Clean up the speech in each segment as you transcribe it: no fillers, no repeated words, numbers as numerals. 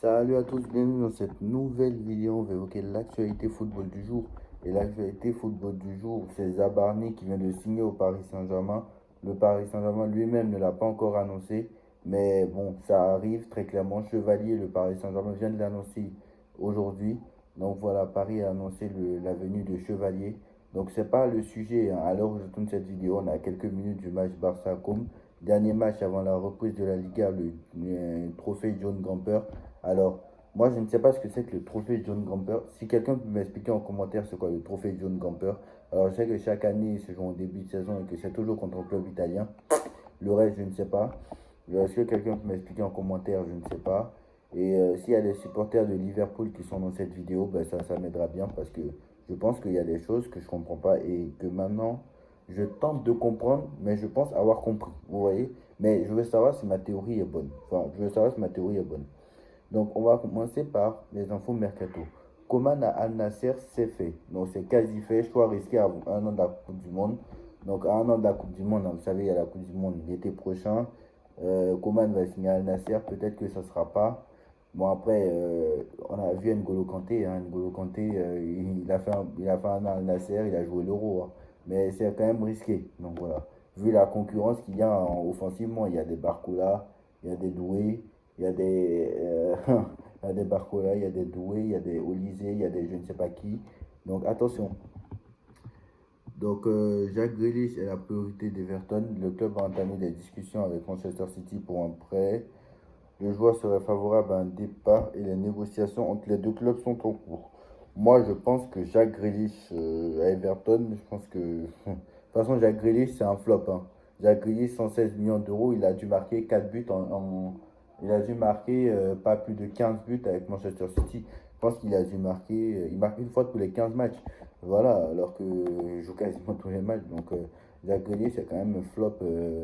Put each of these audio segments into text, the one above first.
Salut à tous, bienvenue dans cette nouvelle vidéo. On va évoquer l'actualité football du jour. Et l'actualité football du jour, c'est Zabarni qui vient de signer au Paris Saint-Germain. Le Paris Saint-Germain lui-même ne l'a pas encore annoncé. Mais bon, ça arrive très clairement. Chevalier, le Paris Saint-Germain vient de l'annoncer aujourd'hui. Donc voilà, Paris a annoncé la venue de Chevalier. Donc c'est pas le sujet, hein. À l'heure où je tourne cette vidéo, on a quelques minutes du match Barça-Com. Dernier match avant la reprise de la Liga, le trophée John Gamper. Alors, moi, je ne sais pas ce que c'est que le trophée John Gamper. Si quelqu'un peut m'expliquer en commentaire c'est quoi le trophée John Gamper. Alors, je sais que chaque année, ils se joue en début de saison et que c'est toujours contre un club italien. Le reste, je ne sais pas. Est-ce que quelqu'un peut m'expliquer en commentaire? Je ne sais pas. Et s'il y a des supporters de Liverpool qui sont dans cette vidéo, ben ça m'aidera bien parce que je pense qu'il y a des choses que je ne comprends pas et que maintenant, je tente de comprendre, mais je pense avoir compris. Vous voyez? Mais je veux savoir si ma théorie est bonne. Enfin, je veux savoir si ma théorie est bonne. Donc, on va commencer par les infos mercato. Coman à Al Nasser, c'est fait. Donc, c'est quasi fait. Choix risqué à un an de la Coupe du Monde. Donc, à un an de la Coupe du Monde, hein, vous savez, il y a la Coupe du Monde l'été prochain. Coman va signer à Al Nasser. Peut-être que ça ne sera pas. Bon, après, on a vu N'Golo Kanté. Hein. N'Golo Kanté, il a fait un an à Al Nasser. Il a joué l'Euro. Hein. Mais c'est quand même risqué. Donc, voilà. Vu la concurrence qu'il y a offensivement, il y a des Barcola, il y a des Doué. Il y a des, il y a des Barcola, il y a des Doué, il y a des Olysée, il y a des je ne sais pas qui. Donc attention. Donc Jacques Grealish est la priorité d'Everton. Le club va entamer des discussions avec Manchester City pour un prêt. Le joueur serait favorable à un départ et les négociations entre les deux clubs sont en cours. Moi, je pense que Jacques Grealish à Everton, je pense que... De toute façon, Jacques Grealish, c'est un flop. Hein. Jacques Grealish, 116 millions d'euros, il a dû marquer 4 buts Il a dû marquer pas plus de 15 buts avec Manchester City. Je pense qu'il a dû marquer... il marque une fois tous les 15 matchs. Voilà, alors que il joue quasiment tous les matchs. Donc, Jacques Grealish, c'est quand même un flop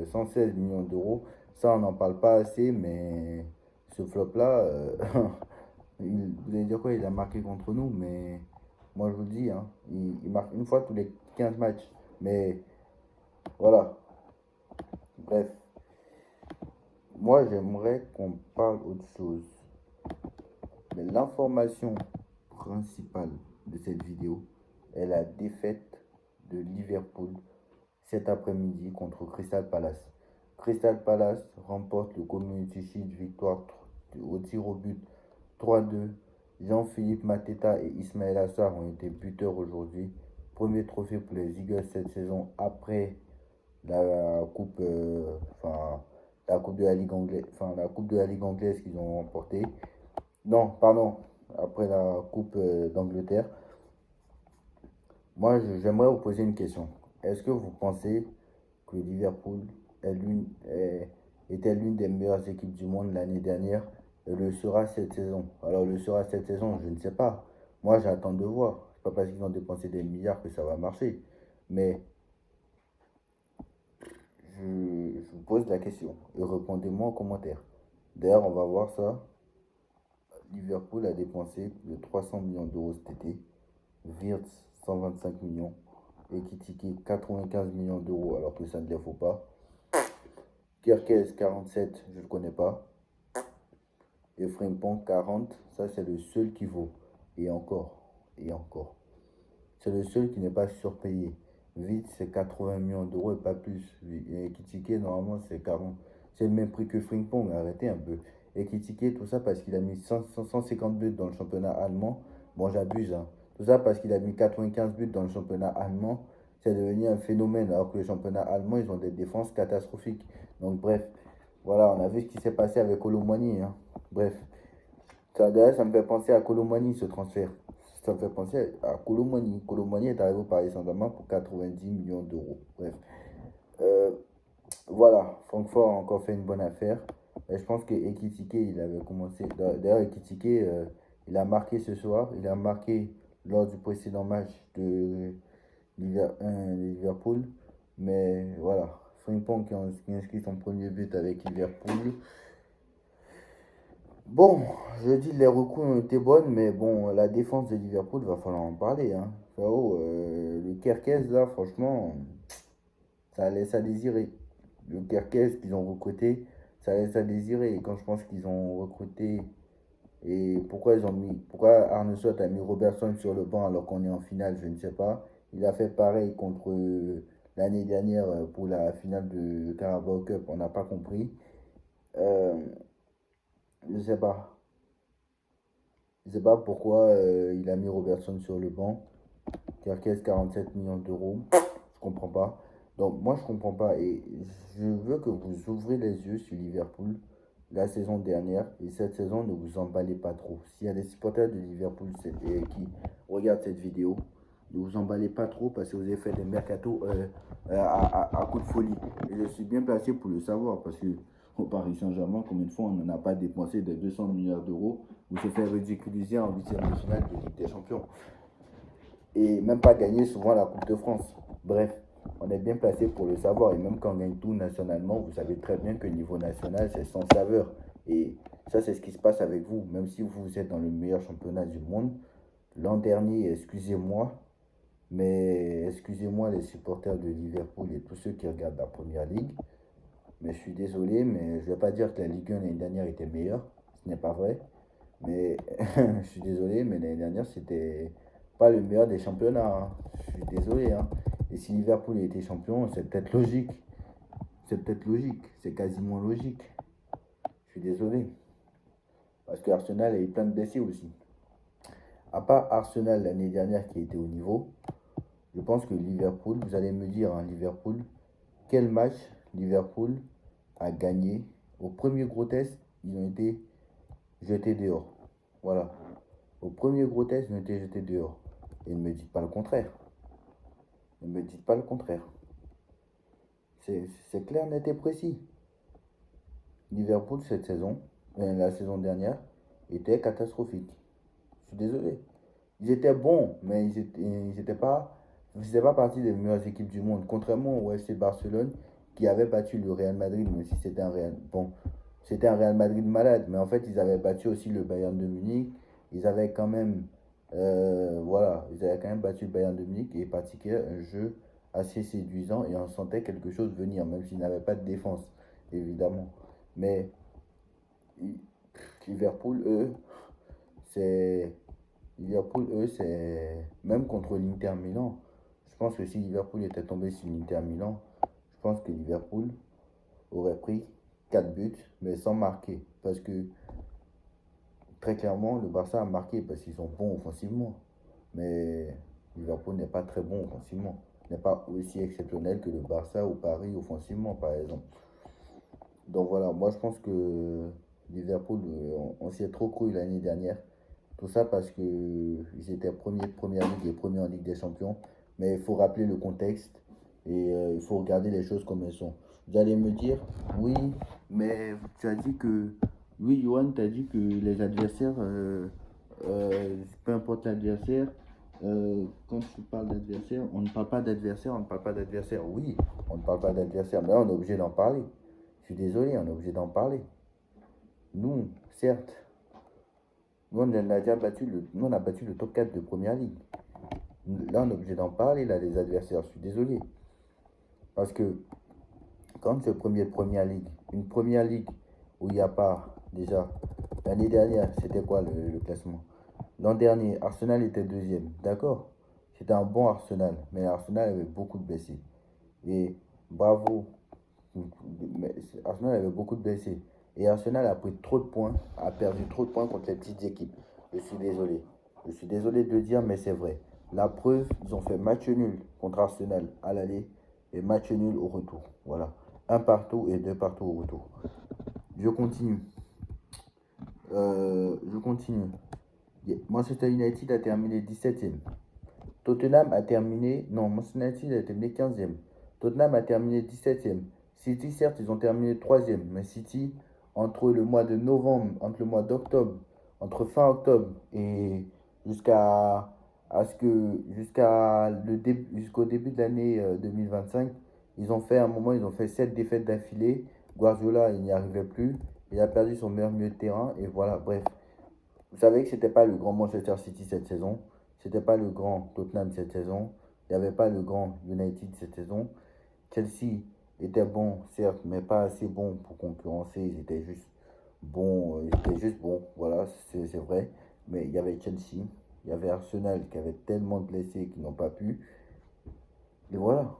116 millions d'euros. Ça, on n'en parle pas assez, mais ce flop-là, vous allez dire quoi? Il a marqué contre nous, mais moi je vous le dis, hein, il marque une fois tous les 15 matchs. Mais voilà, bref, moi j'aimerais qu'on parle autre chose. Mais l'information principale de cette vidéo est la défaite de Liverpool cet après-midi contre Crystal Palace. Crystal Palace remporte le Community Shield victoire au tir au but 3-2. Jean-Philippe Mateta et Ismaël Assar ont été buteurs aujourd'hui. Premier trophée pour les Eagles cette saison après la coupe, la coupe de la Ligue anglaise, la coupe de la Ligue anglaise qu'ils ont remportée. Non, pardon, après la coupe d'Angleterre. Moi, j'aimerais vous poser une question. Est-ce que vous pensez que Liverpool était l'une des meilleures équipes du monde l'année dernière et le sera cette saison? Alors, le sera cette saison, je ne sais pas. Moi, j'attends de voir. C'est pas parce qu'ils ont dépensé des milliards que ça va marcher. Mais je vous pose la question et répondez-moi en commentaire. D'ailleurs, on va voir ça. Liverpool a dépensé plus de 300 millions d'euros cet été. Wirtz, 125 millions. Ekitike, 95 millions d'euros, alors que ça ne les faut pas. Kerkez, 47, je ne le connais pas. Et Frimpong, 40, ça c'est le seul qui vaut. Et encore, et encore. C'est le seul qui n'est pas surpayé. Vite, c'est 80 millions d'euros et pas plus. Et Ekitike, normalement, c'est 40. C'est le même prix que Frimpong, arrêtez un peu. Ekitike, tout ça parce qu'il a mis 150 buts dans le championnat allemand. Bon, j'abuse, hein. Tout ça parce qu'il a mis 95 buts dans le championnat allemand. C'est devenu un phénomène. Alors que le championnat allemand, ils ont des défenses catastrophiques. Donc, bref, voilà, on a vu ce qui s'est passé avec Colomani, hein. Bref, d'ailleurs, ça me fait penser à Colomani, ce transfert. Ça me fait penser à Colomani. Colomani est arrivé au Paris Saint-Germain pour 90 millions d'euros. Bref. Euh, voilà, Francfort a encore fait une bonne affaire. Et je pense que Ekitike, il avait commencé. D'ailleurs, Ekitike, il a marqué ce soir. Il a marqué lors du précédent match de Liverpool. Mais voilà, Frimpong qui inscrit son premier but avec Liverpool. Bon, je dis les recours ont été bonnes, mais bon, la défense de Liverpool, va falloir en parler. Hein. Frérot, le Kerkez, là, franchement, ça laisse à désirer. Le Kerkez qu'ils ont recruté, ça laisse à désirer. Et quand je pense qu'ils ont recruté Et pourquoi Arne Slot a mis Robertson sur le banc alors qu'on est en finale, je ne sais pas. Il a fait pareil contre l'année dernière pour la finale de Carabao Cup, on n'a pas compris. Euh, je sais pas. Je sais pas pourquoi il a mis Robertson sur le banc. Kerkez 47 millions d'euros. Je comprends pas. Donc moi je comprends pas et je veux que vous ouvrez les yeux sur Liverpool la saison dernière et cette saison ne vous emballez pas trop. S'il y a des supporters de Liverpool qui regardent cette vidéo, ne vous emballez pas trop parce que vous avez fait des mercato à coup de folie. Et je suis bien placé pour le savoir parce que au Paris Saint-Germain, combien de fois on n'en a pas dépensé des 200 milliards d'euros ou se fait ridiculiser en huitième de finale de Ligue des Champions et même pas gagner souvent la Coupe de France. Bref, on est bien placé pour le savoir. Et même quand on gagne tout nationalement, vous savez très bien que niveau national, c'est sans saveur. Et ça, c'est ce qui se passe avec vous. Même si vous êtes dans le meilleur championnat du monde, l'an dernier, excusez-moi, mais excusez-moi les supporters de Liverpool et tous ceux qui regardent la Première Ligue. Mais je suis désolé, mais je ne vais pas dire que la Ligue 1 l'année dernière était meilleure. Ce n'est pas vrai. Mais je suis désolé, mais l'année dernière, c'était pas le meilleur des championnats, hein. Je suis désolé, hein. Et si Liverpool a été champion, c'est peut-être logique. C'est peut-être logique. C'est quasiment logique. Je suis désolé. Parce que Arsenal a eu plein de blessés aussi. À part Arsenal l'année dernière qui était au niveau, je pense que Liverpool, vous allez me dire, hein, Liverpool, quel match Liverpool a gagné? Au premier gros test, ils ont été jetés dehors. Voilà. Au premier gros test, ils ont été jetés dehors. Et ne me dites pas le contraire. Ne me dites pas le contraire. C'est clair, net et précis. Liverpool, cette saison, la saison dernière, était catastrophique. Je suis désolé. Ils étaient bons, mais ils étaient pas, ils faisaient pas partie des meilleures équipes du monde. Contrairement au FC Barcelone, qui avait battu le Real Madrid, même si c'était un Real, bon, c'était un Real Madrid malade, mais en fait, ils avaient battu aussi le Bayern de Munich. Ils avaient quand même, voilà, ils avaient quand même battu le Bayern de Munich et pratiquaient un jeu assez séduisant et on sentait quelque chose venir, même s'ils n'avaient pas de défense, évidemment. Mais Liverpool, eux, c'est c'est même contre l'Inter Milan. Je pense que si Liverpool était tombé sur l'Inter Milan, je pense que Liverpool aurait pris 4 buts, mais sans marquer. Parce que très clairement, le Barça a marqué parce qu'ils sont bons offensivement. Mais Liverpool n'est pas très bon offensivement. N'est pas aussi exceptionnel que le Barça ou Paris offensivement, par exemple. Donc voilà, moi je pense que Liverpool, on s'y est trop cru l'année dernière. Tout ça parce qu'ils étaient premiers de première ligue et premiers en Ligue des Champions. Mais il faut rappeler le contexte et il faut regarder les choses comme elles sont. Vous allez me dire, oui, mais tu as dit que. Oui, Johan, tu as dit que les adversaires, peu importe l'adversaire, quand tu parles d'adversaire, on ne parle pas d'adversaire, on ne parle pas d'adversaire. Oui, on ne parle pas d'adversaire, mais là, on est obligé d'en parler. Je suis désolé, on est obligé d'en parler. Nous, certes, nous, on a déjà battu nous, on a battu le top 4 de Première Ligue. Là, on est obligé d'en parler, là, les adversaires. Je suis désolé. Parce que quand c'est premier de Première Ligue, une Première Ligue où il n'y a pas, déjà, l'année dernière, c'était quoi le classement? L'an dernier, Arsenal était deuxième, d'accord? C'était un bon Arsenal, mais Arsenal avait beaucoup de blessés. Et bravo, mais Arsenal avait beaucoup de blessés. Et Arsenal a pris trop de points, a perdu trop de points contre les petites équipes. Je suis désolé. Je suis désolé de le dire, mais c'est vrai. La preuve, ils ont fait match nul contre Arsenal à l'aller et match nul au retour. Voilà. Un partout et deux partout au retour. Je continue. Je continue. Manchester United a terminé 17e. Tottenham a terminé. Non, Manchester United a terminé 15e. Tottenham a terminé 17e. City, certes, ils ont terminé 3e. Mais City, entre le mois de novembre, entre le mois d'octobre, entre fin octobre et jusqu'à à ce que jusqu'au début de l'année 2025, ils ont fait un moment, ils ont fait 7 défaites d'affilée. Guardiola, il n'y arrivait plus. Il a perdu son meilleur milieu de terrain. Et voilà, bref. Vous savez que c'était pas le grand Manchester City cette saison. C'était pas le grand Tottenham cette saison. Il n'y avait pas le grand United cette saison. Chelsea était bon, certes, mais pas assez bon pour concurrencer. Ils étaient juste Bon, ils étaient juste bons, voilà, c'est vrai. Mais il y avait Chelsea, il y avait Arsenal qui avait tellement de blessés qui n'ont pas pu. Et voilà,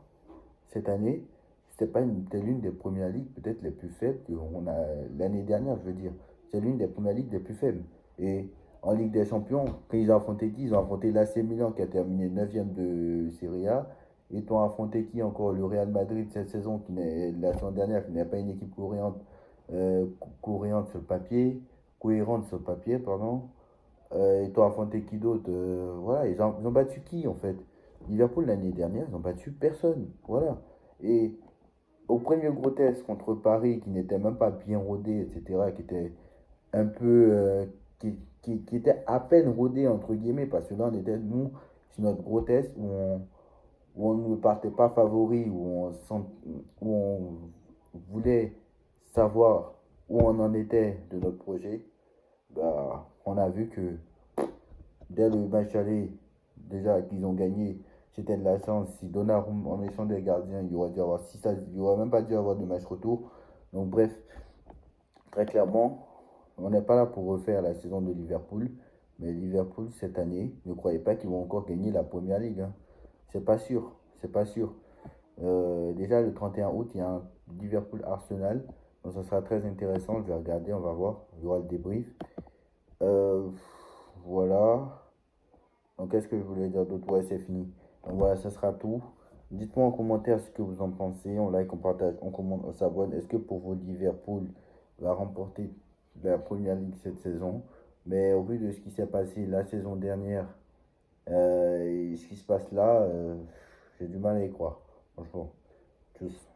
cette année, c'était l'une des premières ligues peut-être les plus faibles qu'on a l'année dernière, je veux dire. C'est l'une des premières ligues les plus faibles. Et en Ligue des Champions, quand ils ont affronté qui? Ils ont affronté l'AC Milan qui a terminé 9e de Serie A. Ils ont affronté qui encore? Le Real Madrid cette saison, la saison dernière, qui n'est pas une équipe cohérente sur le papier, cohérente sur le papier, pardon. Ils ont affronté qui d'autre? Voilà, ils ont battu qui en fait? Liverpool l'année dernière, ils ont battu personne. Voilà. Et au premier gros test contre Paris, qui n'était même pas bien rodé, etc., qui était un peu. Qui était à peine rodé, entre guillemets, parce que là, on était, nous, sur notre gros test où on ne partait pas favori, où on voulait savoir où on en était de notre projet. Bah, on a vu que dès le match aller, déjà qu'ils ont gagné, c'était de la chance. Si Donnarumma, en échange des gardiens, il aurait dû avoir 6 il aurait même pas dû avoir de match retour. Donc bref, très clairement, on n'est pas là pour refaire la saison de Liverpool. Mais Liverpool, cette année, ne croyez pas qu'ils vont encore gagner la première ligue, hein. C'est pas sûr. C'est pas sûr. Déjà, le 31 août, il y a un Liverpool-Arsenal. Donc ça sera très intéressant. Je vais regarder, on va voir. Il y aura le débrief. Euh, voilà. Donc, qu'est-ce que je voulais dire d'autre? Ouais, c'est fini. Donc, voilà, ça sera tout. Dites-moi en commentaire ce que vous en pensez. On like, on partage, on commente, on s'abonne. Est-ce que pour vous, Liverpool va remporter la première ligue cette saison? Mais au vu de ce qui s'est passé la saison dernière et ce qui se passe là, j'ai du mal à y croire. Franchement. Tchuss.